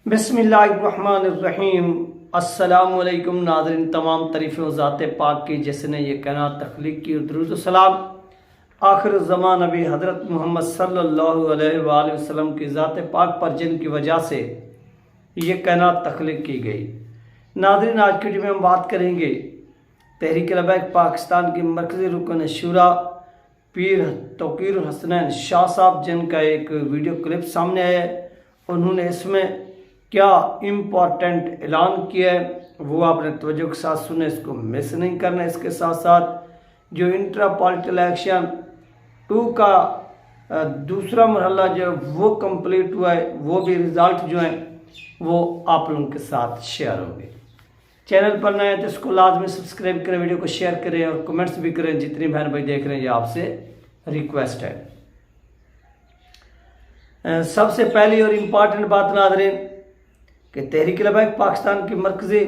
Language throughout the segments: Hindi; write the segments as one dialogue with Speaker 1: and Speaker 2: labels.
Speaker 1: बिस्मिल्लाहिर्रहमानिर्रहीम। अस्सलामुअलैकुम नाज़रीन, तमाम तरीफ़ें ज़ात पाक की जिसने ये कायनात तख्लीक की। दुरूद सलाम आखिर ज़मान नबी हज़रत मोहम्मद सल्लल्लाहु अलैहि वसल्लम की ज़ात पाक पर जिनकी वजह से ये कायनात तख्लीक की गई। नाज़रीन, आज की वीडियो में हम बात करेंगे तहरीक लबैक पाकिस्तान की मरकज़ी रुकन शूरा पीर तौक़ीर हसनैन शाह साहब, जिनका एक वीडियो क्लिप सामने आया है। उन्होंने इसमें क्या इम्पोर्टेंट ऐलान किया है वो आपने तवज्जो के साथ सुने, इसको मिस नहीं करना। इसके साथ साथ जो इंट्रा पॉलिटिकल इलेक्शन 2 का दूसरा मरहला जो वो कंप्लीट हुआ है, वो भी रिज़ल्ट जो हैं वो आप लोगों के साथ शेयर होंगे। चैनल पर नए हैं तो इसको लाजमी सब्सक्राइब करें, वीडियो को शेयर करें और कमेंट्स भी करें। जितनी बहन भाई देख रहे हैं ये आपसे रिक्वेस्ट है। सबसे पहली और इम्पॉर्टेंट बात नाज़रीन कि तहरीक लबैक पाकिस्तान की मरकज़ी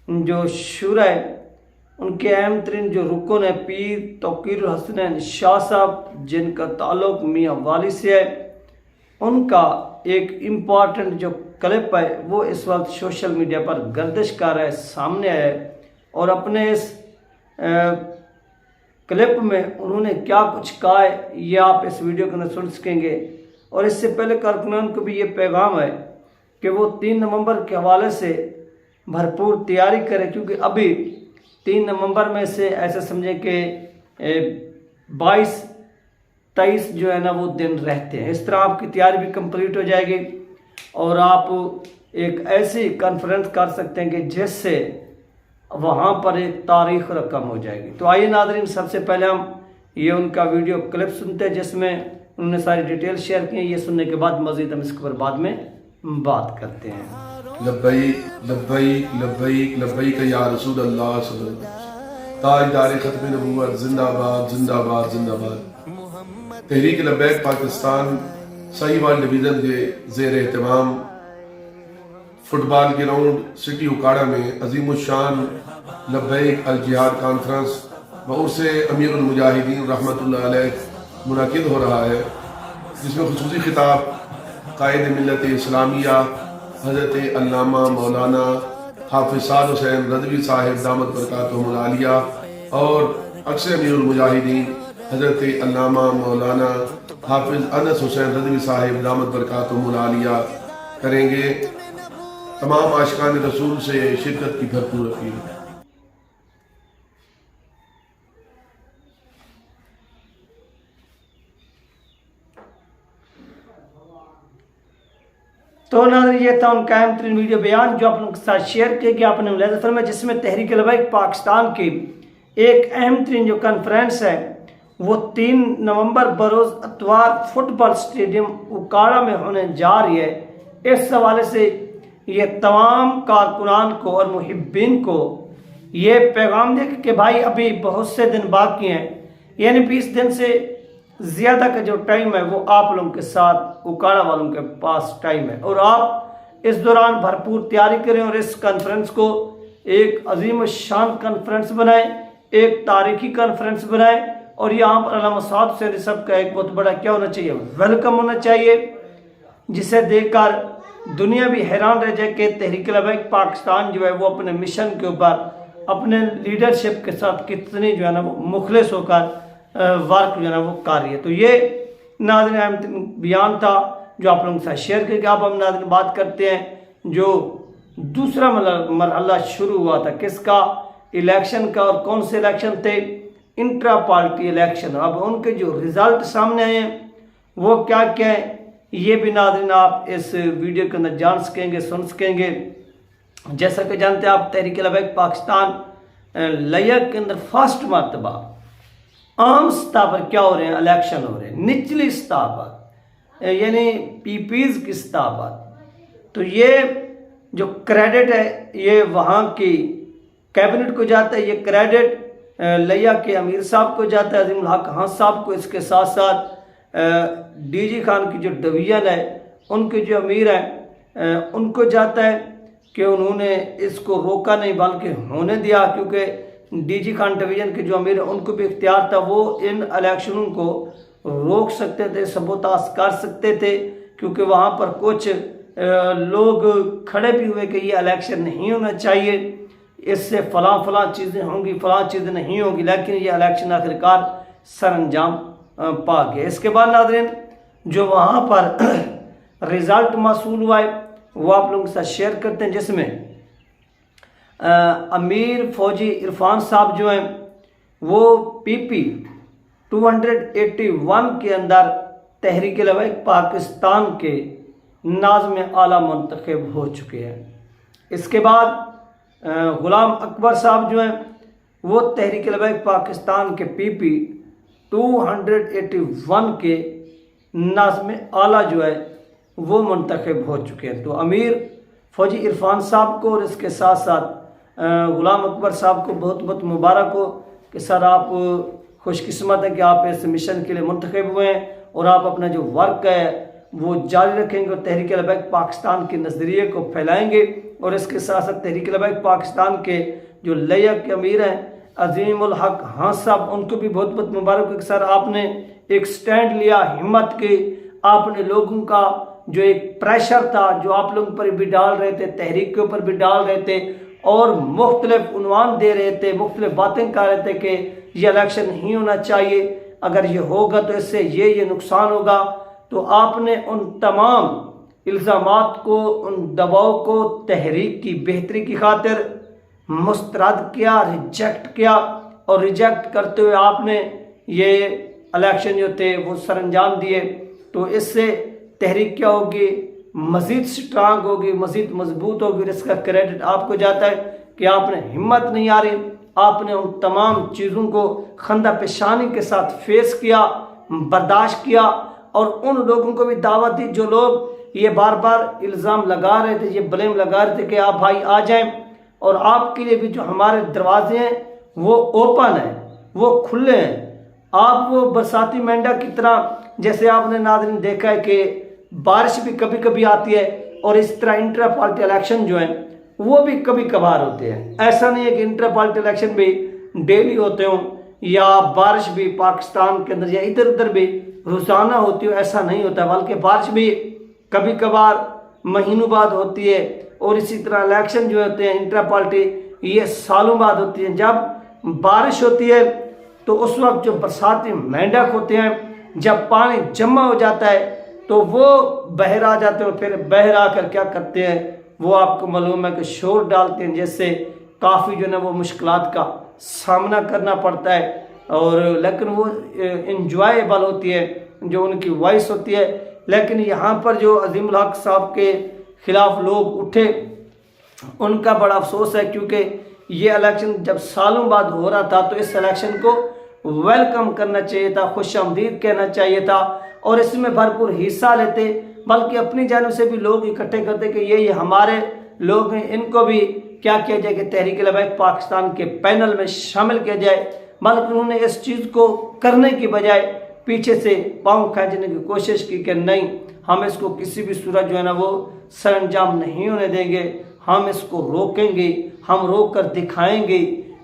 Speaker 1: जो शूरा है उनके अहम तरीन जो रुकन है पीर तौक़ीर हसनैन शाह साहब, जिनका ताल्लुक़ मियाँ वाली से है, उनका एक इम्पॉर्टेंट जो क्लिप है वो इस वक्त सोशल मीडिया पर गर्दिश कर रहा है, सामने है। और अपने इस क्लिप में उन्होंने क्या कुछ कहा है ये आप इस वीडियो के अंदर सुन सकेंगे। और इससे पहले कारकुनान को भी ये पैगाम है कि वो 3 नवंबर के हवाले से भरपूर तैयारी करें, क्योंकि अभी 3 नवंबर में से ऐसा समझे कि 22-23 जो है ना वो दिन रहते हैं। इस तरह आपकी तैयारी भी कंप्लीट हो जाएगी और आप एक ऐसी कॉन्फ्रेंस कर सकते हैं कि जिससे वहाँ पर एक तारीख रकम हो जाएगी। तो आइए नाज़रीन, सबसे पहले हम ये उनका वीडियो क्लिप सुनते हैं जिसमें उन्होंने सारी डिटेल शेयर की है। ये सुनने के बाद मज़ीद हम इसके ऊपर बाद में बात करते हैं।
Speaker 2: लब्बैक लब्बैक लब्बैक लब्बैक या रसूल अल्लाह ताजदार खत्म नबूवत जिंदाबाद जिंदाबाद जिंदाबाद। तहरीक लब्बैक पाकिस्तान साहिवाल डिवीज़न के ज़ेर एहतमाम फुटबॉल ग्राउंड सिटी उकाड़ा में अजीमुशान लब्बैक अल जिहाद कॉन्फ्रेंस बउर्से अमीरुल मुजाहिदीन रहमतुल्लाह अलैह मुनाकिद हो रहा है, जिसमें खुसूसी खिताब कायद मिल्लत इस्लामिया हज़रत अल्लामा मौलाना हाफिज़ साद हुसैन रज़वी साहिब दामत बरकातुहुल आलिया और अक्सर अमीरुल मुजाहिदीन हज़रत अल्लामा मौलाना हाफिज़ अनस हुसैन रज़वी साहिब दामत बरकातुहुल आलिया करेंगे। तमाम आशिकान रसूल से शिरकत की भरपूर अपील।
Speaker 1: तो नाज़रीन, ये था उनका अहम तरीन वीडियो बयान जो आप लोगों के साथ शेयर किया गया आपने मुलाहिज़ा फरमाया, जिसमें तहरीक लबैक पाकिस्तान की एक अहम तरीन जो कॉन्फ्रेंस है वो 3 नवंबर बरोज़ अतवार फुटबॉल स्टेडियम उकाड़ा में होने जा रही है। इस हवाले से ये तमाम कारकुनान को और मुहिब्बीन को ये पैगाम दे कि भाई अभी बहुत से दिन बाकी हैं, यानी 20 दिन से ज़्यादा का जो टाइम है वो आप लोगों के साथ उकाड़ा वालों के पास टाइम है। और आप इस दौरान भरपूर तैयारी करें और इस कॉन्फ्रेंस को एक अजीम शान कॉन्फ्रेंस बनाएं, एक तारीखी कॉन्फ्रेंस बनाएं। और यहाँ पर अल्लामा साद हुसैन सब का एक बहुत बड़ा क्या होना चाहिए, वेलकम होना चाहिए, जिसे देखकर दुनिया भी हैरान रह जाए कि तहरीक लबैक पाकिस्तान जो है वो अपने मिशन के ऊपर अपने लीडरशिप के साथ कितनी जो है ना वो मुखलिस होकर वर्क जो है ना वो कर रही है। तो ये नाज़रीन अहम बयान था जो आप लोगों के साथ शेयर करके अब हम नाज़रीन बात करते हैं जो दूसरा मरहला शुरू हुआ था किसका, इलेक्शन का। और कौन से इलेक्शन थे, इंट्रा पार्टी इलेक्शन। अब उनके जो रिज़ल्ट सामने आए हैं वो क्या क्या है ये भी नाज़रीन आप इस वीडियो के अंदर जान सकेंगे, सुन सकेंगे। जैसा कि जानते हैं आप, तहरीक लबैक पाकिस्तान लिया के अंदर फर्स्ट मरतबा आम सतह पर क्या हो रहे हैं, इलेक्शन हो रहे हैं निचली सतह पर, यानी पीपीज़ की सतह पर। तो ये जो क्रेडिट है ये वहाँ की कैबिनेट को जाता है, ये क्रेडिट लिया के अमीर साहब को जाता है, अजीमुल हक खान साहब को। इसके साथ साथ डीजी खान की जो डिवीज़न है उनके जो अमीर हैं उनको जाता है कि उन्होंने इसको रोका नहीं बल्कि होने दिया, क्योंकि डीजी खान डिवीज़न के जो अमीर हैं उनको भी इख्तियार था, वो इन इलेक्शनों को रोक सकते थे, सबोताज कर सकते थे, क्योंकि वहाँ पर कुछ लोग खड़े भी हुए कि ये इलेक्शन नहीं होना चाहिए, इससे फलां चीज़ें होंगी, फलां चीज़ें नहीं होंगी, लेकिन ये इलेक्शन आखिरकार सरअंजाम पा गया। इसके बाद नाज़रीन जो वहाँ पर रिज़ल्ट मौसूल हुआ है वो आप लोगों के साथ शेयर करते हैं, जिसमें अमीर फौजी इरफान साहब जो हैं वो PP 281 के अंदर तहरीक लबैक पाकिस्तान के नाज़िम आला मुंतखब हो चुके हैं। इसके बाद गुलाम अकबर साहब जो हैं वो तहरीक लबैक पाकिस्तान के PP 281 के नाज़िम आला जो है वो मुंतखब हो चुके हैं। तो अमीर फौजी इरफान साहब को और इसके साथ साथ गुलाम अकबर साहब को बहुत बहुत मुबारक हो कि सर आप खुशकिस्मत हैं कि आप इस मिशन के लिए मुंतखब हुए हैं और आप अपना जो वर्क है वो जारी रखेंगे और तहरीक लबैक पाकिस्तान के नज़रिए को फैलाएंगे। और इसके साथ साथ तहरीक लबैक पाकिस्तान के जो लयक के अमीर हैं अजीमुल हक हाँ साहब, उनको भी बहुत बहुत मुबारक हो कि सर आपने एक स्टैंड लिया, हिम्मत की, आपने लोगों का जो एक प्रेशर था जो आप लोगों पर भी डाल रहे थे, तहरीक के ऊपर भी डाल रहे थे और मुख्तलिफ उन्वान दे रहे थे, मुख्तलिफ बातें कर रहे थे कि ये इलेक्शन नहीं होना चाहिए, अगर ये होगा तो इससे ये नुकसान होगा, तो आपने उन तमाम इल्ज़ामात को, उन दबाव को तहरीक की बेहतरी की खातिर मुस्तरद किया, रिजेक्ट किया और रिजेक्ट करते हुए आपने ये इलेक्शन जो थे वो सरअंजाम दिए। तो इससे तहरीक क्या होगी, मज़ीद स्ट्रांग होगी, मज़ीद मजबूत होगी। इसका क्रेडिट आपको जाता है कि आपने हिम्मत नहीं आ रही, आपने उन तमाम चीज़ों को खंदा पेशानी के साथ फेस किया, बर्दाश्त किया और उन लोगों को भी दावत दी जो लोग ये बार बार इल्ज़ाम लगा रहे थे, ये ब्लेम लगा रहे थे कि आप भाई आ जाएं और आपके लिए भी जो हमारे दरवाजे हैं वो ओपन हैं, वो खुले हैं। आप वो बरसाती मेंढा की तरह, जैसे आपने नाज़रीन देखा है कि बारिश भी कभी कभी आती है और इस तरह इंटर पार्टी इलेक्शन जो है वो भी कभी कभार होते हैं। ऐसा नहीं है कि इंटर पार्टी इलेक्शन भी डेली होते हों या बारिश भी पाकिस्तान के अंदर या इधर उधर भी रोजाना होती हो, ऐसा नहीं होता, बल्कि बारिश भी कभी कभार महीनों बाद होती है और इसी तरह इलेक्शन जो होते हैं इंटर पार्टी ये सालों बाद होती है। जब बारिश होती है तो उस वक्त जो बरसाती मेंढक होते हैं, जब पानी जमा हो जाता है तो वो बहर आ जाते हैं, फिर बहर आकर क्या करते हैं वो आपको मालूम है कि शोर डालते हैं, जिससे काफ़ी जो है वो मुश्किलात का सामना करना पड़ता है और लेकिन वो इंजॉयबल होती है जो उनकी वॉइस होती है। लेकिन यहाँ पर जो अजीमुल हक साहब के खिलाफ लोग उठे उनका बड़ा अफसोस है, क्योंकि ये इलेक्शन जब सालों बाद हो रहा था तो इस इलेक्शन को वेलकम करना चाहिए था, खुश आमदीद कहना चाहिए था और इसमें भरपूर हिस्सा लेते, बल्कि अपनी जानिब से भी लोग इकट्ठे करते कि ये हमारे लोग हैं, इनको भी क्या किया जाए कि तहरीक लबैक पाकिस्तान के पैनल में शामिल किया जाए। बल्कि उन्होंने इस चीज़ को करने की बजाय पीछे से पाँव खींचने की कोशिश की कि नहीं, हम इसको किसी भी सूरत जो है ना वो सरअंजाम नहीं होने देंगे, हम इसको रोकेंगे, हम रोक कर दिखाएंगे।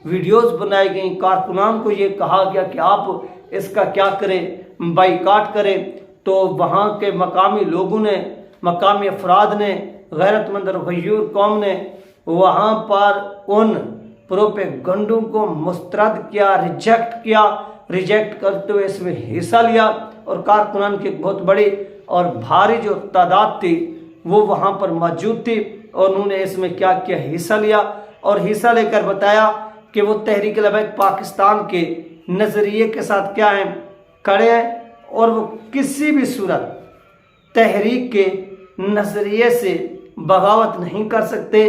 Speaker 1: वीडियोस बनाई गई, कारकुनान को ये कहा गया कि आप इसका क्या करें, बाइकाट करें। तो वहाँ के मकामी लोगों ने, मकामी अफराद ने, गैरतमंद और गयूर कौम ने वहाँ पर उन प्रोपेगंडों को मुस्तरद किया, रिजेक्ट किया। रिजेक्ट करते हुए इसमें हिस्सा लिया और कारकुनान की एक बहुत बड़ी और भारी जो तादाद थी वो वहाँ पर मौजूद थी और उन्होंने इसमें क्या किया, हिस्सा लिया और हिस्सा लेकर बताया कि वो तहरीक लबैक पाकिस्तान के नज़रिए के साथ क्या है, खड़े हैं और वो किसी भी सूरत तहरीक के नज़रिए से बगावत नहीं कर सकते।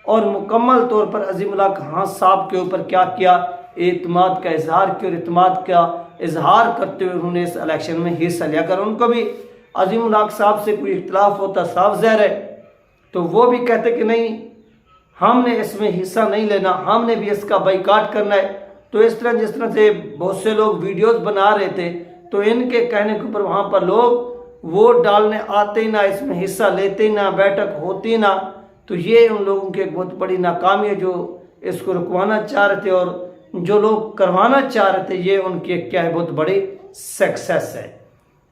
Speaker 1: और मुकम्मल तौर पर अजीमुल हक खान साहब के ऊपर क्या किया, एतमाद का इजहार किया और एतमाद का इजहार करते हुए उन्होंने इस इलेक्शन में हिस्सा लिया। अगर उनको भी अजीमुल हक साहब से कोई इख्तिलाफ होता साफ ज़ाहिर है तो वो भी कहते कि नहीं, हमने इसमें हिस्सा नहीं लेना, हमने भी इसका बाइकाट करना है। तो इस तरह जिस तरह से बहुत से लोग वीडियोस बना रहे थे तो इनके कहने के ऊपर वहाँ पर लोग वोट डालने आते ही ना, इसमें हिस्सा लेते ही ना, बैठक होती ना। तो ये उन लोगों की एक बहुत बड़ी नाकामी है जो इसको रुकवाना चाह रहे थे और जो लोग करवाना चाह रहे थे ये उनकी क्या है, बहुत बड़ी सक्सेस है।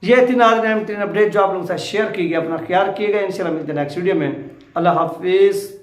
Speaker 1: ये थी नाज़रीन अहम तरीन अपडेट जो आप लोगों के साथ शेयर की गई। अपना ख्याल किएगा। इंशाल्लाह मिलते हैं नेक्स्ट वीडियो में। अल्लाह हाफिज़।